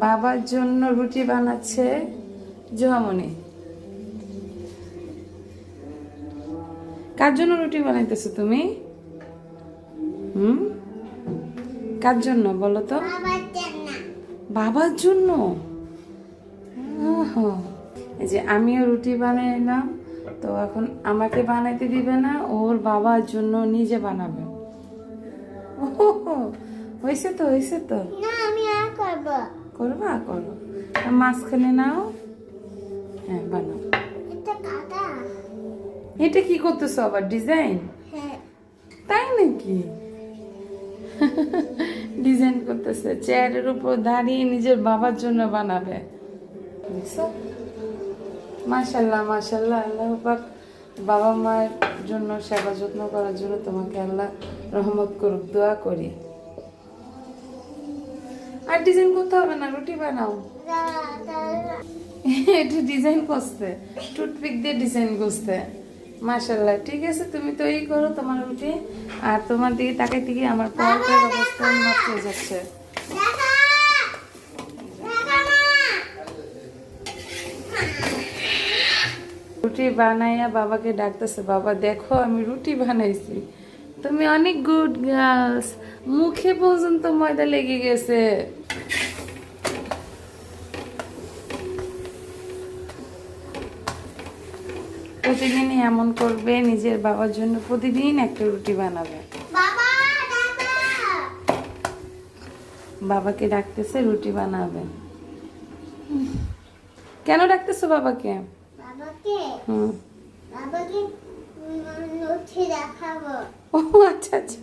বাবার জন্য রুটি বানাচ্ছে জোহামনি। কার জন্য রুটি বানাইতেছো তুমি? কার জন্য বলো তো? বাবার জন্য। এই যে আমিও রুটি বানাইলাম, তো এখন আমাকে বানাইতে দিবে না, ওর বাবার জন্য নিজে বানাবে। হয়েছে তো, হয়েছে তো। করবা, করো। মাঝখানে নাও। হ্যাঁ, বানাও। এটা কি করতেছো আবার? ডিজাইন? তাই নাকি? ডিজাইন করতেছে, চেয়ারের উপর দাঁড়িয়ে নিজের বাবার জন্য বানাবে। মাশাল্লাহ মাশাল্লাহ। আল্লাহ পাক বাবা মায়ের জন্য সেবা যত্ন করার জন্য তোমাকে আল্লাহ রহমত করুক, দোয়া করি। আর ডিজাইন করতে হবে না, রুটি বানাও। এটা ডিজাইন করতে, টুথপিক দিয়ে ডিজাইন করতে। মাশাল্লাহ, ঠিক আছে, তুমি তো এই করো তোমার রুটি। আর তোমার দিকে তাকাইতে গিয়ে আমার পরোটার অবস্থা নষ্ট হয়ে যাচ্ছে। রুটি বানাইয়া বাবাকে ডাকতেছে, বাবা দেখো আমি রুটি বানাইছি। তুমি অনেক গুড গার্লস, মুখে পর্যন্ত ময়দা লেগে গেছে। প্রতিদিনই এমন করবে, নিজের বাবার জন্য প্রতিদিন একটা রুটি বানাবে। বাবাকে ডাকতেছে রুটি বানাবে। কেন ডাকতেছো বাবাকে? ও আচ্ছা আচ্ছা।